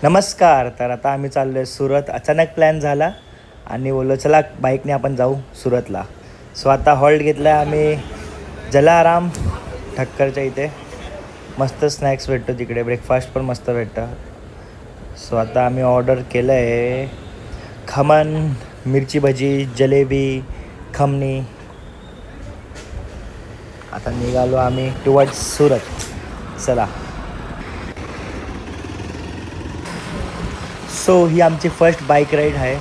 नमस्कार. तर आता आम्ही चाललो आहे सुरत. अचानक प्लॅन झाला आणि बोललो चला बाईकने आपण जाऊ सुरतला. सो आता हॉल्ट घेतला आहे आम्ही जलाराम ठक्करच्या इथे. मस्त स्नॅक्स भेटतो तिकडे, ब्रेकफास्ट पण मस्त भेटतं. सो आता आम्ही ऑर्डर केलं आहे खमण, मिरची भजी, जलेबी, खमणी. आता निघालो आम्ही टुवर्ड्स सुरत. चला. सो ही आमची फर्स्ट बाईक राईड आहे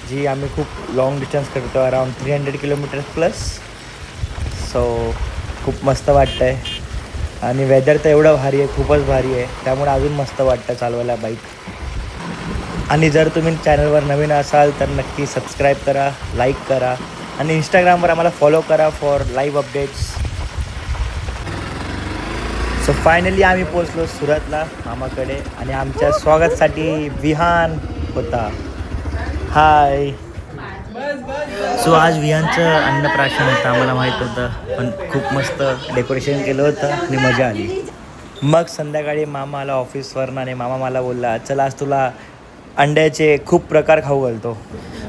जी आम्ही खूप लाँग डिस्टन्स करतो, अराउंड 300 किलोमीटर्स प्लस. सो खूप मस्त वाटतं आहे आणि वेदर तर एवढं भारी आहे, खूपच भारी आहे, त्यामुळे अजून मस्त वाटतं चालवायला बाईक. आणि जर तुम्ही चॅनलवर नवीन असाल तर नक्की सबस्क्राईब करा, लाईक करा आणि इंस्टाग्रामवर आम्हाला फॉलो करा for live updates. So finally आम्ही पोचलो सुरतला मामाकडे आणि आमच्या स्वागतासाठी विहान होता. हाय. सो आज विहानचं अन्नप्राशन होतं, आम्हाला माहीत होतं, पण खूप मस्त डेकोरेशन केलं होतं आणि मजा आली. मग संध्याकाळी मामा आला ऑफिसवरनं आणि मामा मला बोलला चला आज तुला अंड्याचे खूप प्रकार खाऊ घालतो.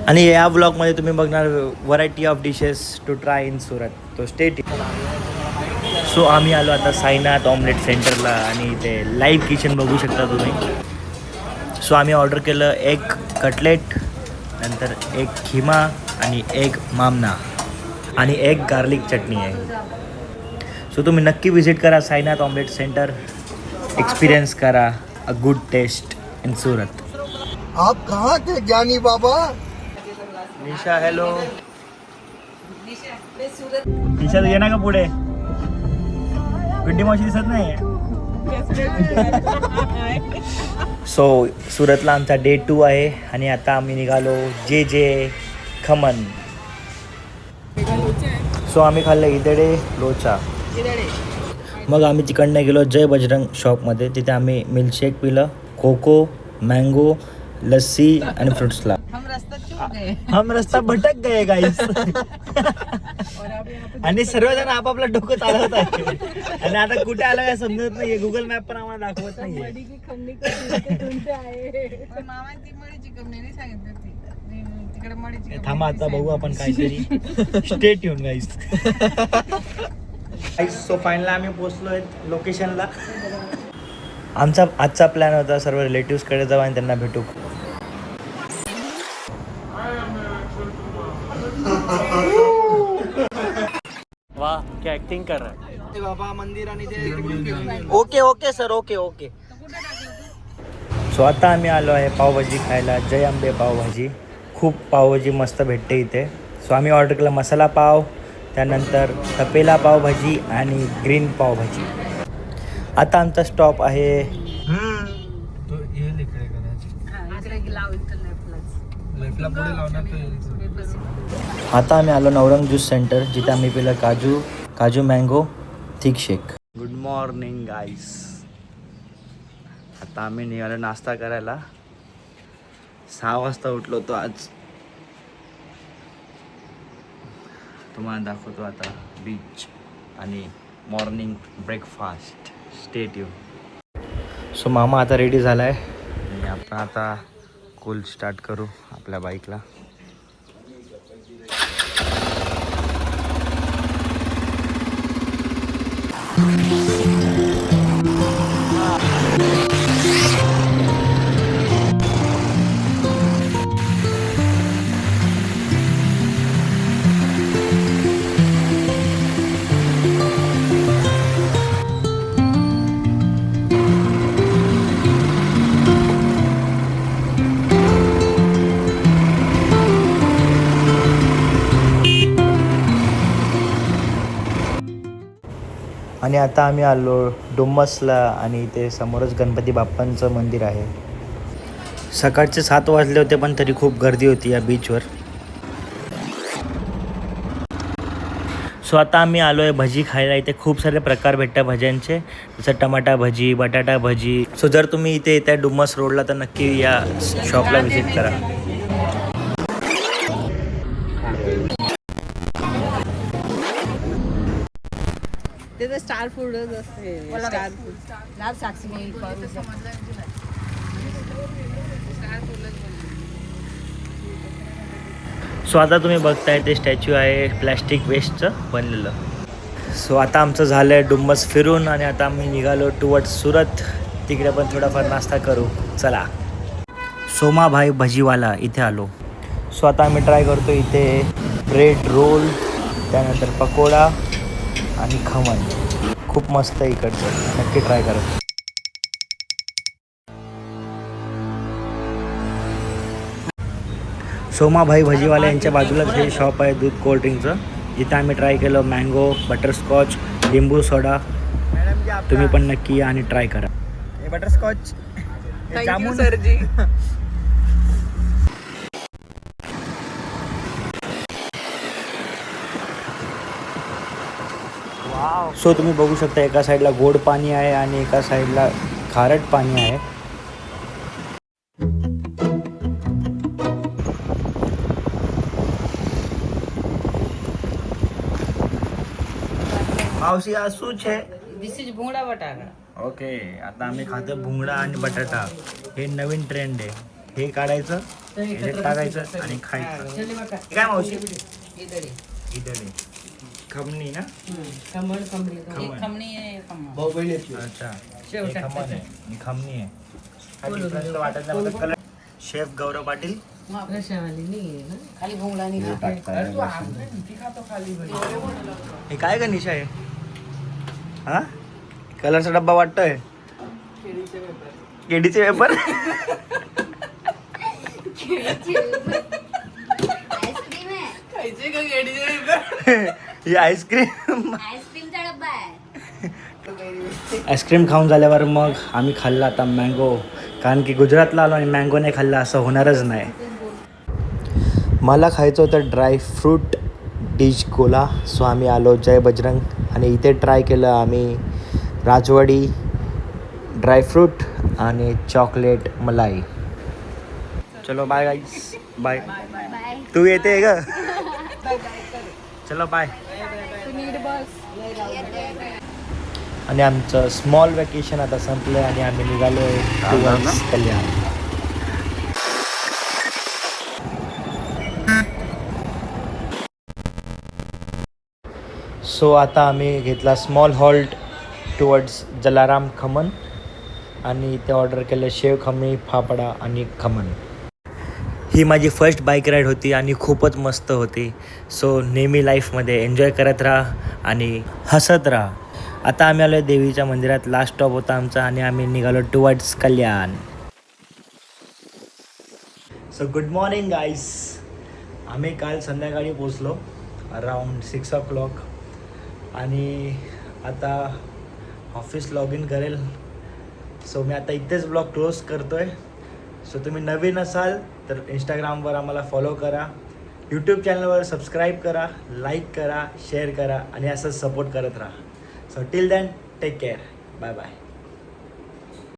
आणि या ब्लॉगमध्ये तुम्ही बघणार variety of dishes to try in Surat. तो स्टेट. सो आम्ही आलो आता साईनाथ ऑमलेट सेंटरला आणि इथे लाईव्ह किचन बघू शकता तुम्ही. सो आम्ही ऑर्डर केलं एग कटलेट, नंतर एग खिमा आणि एग मामना आणि एग गार्लिक चटणी आहे. सो तुम्ही नक्की विजिट करा साईनाथ ऑमलेट सेंटर, एक्सपिरियंस करा a good taste in Surat. आप कहाँ थे ज्ञानी बाबा? निशा हॅलो. निशा ये ना का पुढे, पिंडी मावशी दिसत नाही. सो सुरतला आमचा डे 2 आहे आणि आता आम्ही निघालो जे जे खमण. सो आम्ही खाल्लं इदडे लोचा. मग आम्ही तिकडनं गेलो जय बजरंग शॉपमध्ये. तिथे आम्ही मिल्कशेक पिलं, कोको, मँगो, लस्सी आणि फ्रुट्सला. हम रस्ता भटक गए गाईस. आणि सर्वजण आपापलं डोकं चालवत आहे आणि आता कुठे आलं काय समजत नाहीये. गुगल मॅप पण आम्हाला दाखवत नाहीये. थांबा आता बघू आपण काहीतरी. स्टे ट्यून गाईस. सो फायनली आम्ही पोहोचलोय लोकेशनला. आमचा आजचा प्लॅन होता सर्व रिलेटिव्सकडे जाऊ आणि त्यांना भेटू. वाह क्या ॲक्टिंग कर रहा है बाबा. मंदिर आणि okay okay sir, okay okay. So आता आम्ही आलो आहे पावभाजी खायला, जय अंबे पावभाजी. खूप पावभाजी मस्त भेटते इथे. सो आम्ही ऑर्डर केला मसाला पाव, त्यानंतर तपेला पावभाजी आणि ग्रीन पावभाजी. आता आमचा स्टॉप आहे आता आम्ही आलो नवरंग ज्यूस सेंटर, जिथे आम्ही पिलं काजू मँगो थिक शेक. गुड मॉर्निंग गाईस. आता आम्ही निघालो नाश्ता करायला. 6 वाजता उठलो होतो आज. तुम्हाला दाखवतो आता बीच आणि morning breakfast. Stay tune. So मामा आता रेडी झाला आहे आणि आपण आता कूल स्टार्ट करू आपल्या बाईकला. आणि आता आम्ही आलो डुम्मसला आणि इथे समोरच गणपती बाप्पांचं मंदिर आहे. सकाळचे 7 वाजले होते पण तरी खूप गर्दी होती या बीचवर. सो आता आम्ही आलो आहे भजी खायला. इथे खूप सारे प्रकार भेटतात भज्यांचे, जसं टमाटा भजी, बटाटा भजी. सो जर तुम्ही इथे येत्या डुम्मस रोडला तर नक्की या शॉपला व्हिजिट करा. ते तर स्टार फूडच असते. Star food. सो आता तुम्ही बघताय ते स्टॅच्यू आहे प्लॅस्टिक वेस्टचं बनलेलं. सो आता आमचं झालं आहे डुम्मस फिरून आणि आता आम्ही निघालो टुवर्ड सुरत. तिकडे पण थोडाफार नाश्ता करू. चला, सोमाभाई भजीवाला इथे आलो. सो आता आम्ही ट्राय करतो इथे ब्रेड रोल, त्यानंतर पकोडा आणि खमण. खूप मस्त आहे इकडचं, नक्की ट्राय करा. सोमाभाई भजीवाला यांच्या बाजूलाच हे शॉप आहे दूध कोल्ड्रिंकचं. जिथे आम्ही ट्राय केलं मँगो, बटरस्कॉच, लिंबू सोडा. तुम्ही पण नक्की या आणि ट्राय करा. हे बटरस्कॉच, थँक्यू सरजी. सो तुम्ही बघू शकता एका साईडला गोड पाणी आहे आणि एका साईडला खारट पाणी आहे. मावशी आज શું છે? This is भुंगडा बटाटा. ओके, आता आम्ही खातो भुंगडा आणि बटाटा. हे नवीन ट्रेंड आहे. हे काढायचं, ह्याच्यात टाकायचं आणि खायचं. हे काय मावशी? इडली खमणी ना? खमण खमणी. खमण. खमणी आहे खमण. भाऊ बहिणीची. अच्छा, शेव हे खमण आहे आणि खमणी आहे. हा difference तर वाटत नाही मला कलर. शेफ गौरव पाटील. रशावाली नाही ना, खाली भुंगडा नाही. हे काय का निशा आहे? हा, कलरचा डब्बा वाटतोय. केडीचे पेपर. खायचे का गेडीचे पेपर? ही आईस्क्रीम. आईस्क्रीमचा डब्बा आहे. आईस्क्रीम खाऊन झाल्यावर मग आम्ही खाल्ला आता मँगो. कारण की गुजरातला आलो आणि मँगो नाही खाल्ला असं होणारच नाही. मला खायचं होतं ड्रायफ्रूट डिश गोला. सो आम्ही आलो जय बजरंग आणि इथे ट्राय केलं आम्ही राजवाडी ड्रायफ्रूट आणि चॉकलेट मलाई. चलो बाय गाईस, बाय. बाय. तू येते का? चलो बाय. आणि आमचं स्मॉल वॅकेशन आता संपलं आणि आम्ही निघालो कल्याण. सो आता आम्ही घेतला small halt towards Jalaram khaman आणि इथे ऑर्डर केलं शेव खमणी, फाफडा आणि खमण. ही माझी फर्स्ट बाईक राईड होती आणि खूपच मस्त होती. सो नेहमी लाईफमध्ये एन्जॉय करत राहा आणि हसत राहा. आता आम्ही आलो देवीच्या मंदिरात. लास्ट स्टॉप होता आमचा आणि आम्ही निघालो टुवर्ड्स कल्याण. सो गुड मॉर्निंग गाईस. आम्ही काल संध्याकाळी पोचलो अराउंड 6 o'clock आणि आता ऑफिस लॉग इन करेल. सो मी आता इथेच ब्लॉग क्लोज करतो आहे. सो तुम्ही नवीन असाल तर इंस्टाग्रामवर आम्हाला फॉलो करा, यूट्यूब चॅनलवर सबस्क्राईब करा, लाईक करा, शेअर करा आणि असंच सपोर्ट करत राहा. So till then take care. Bye bye.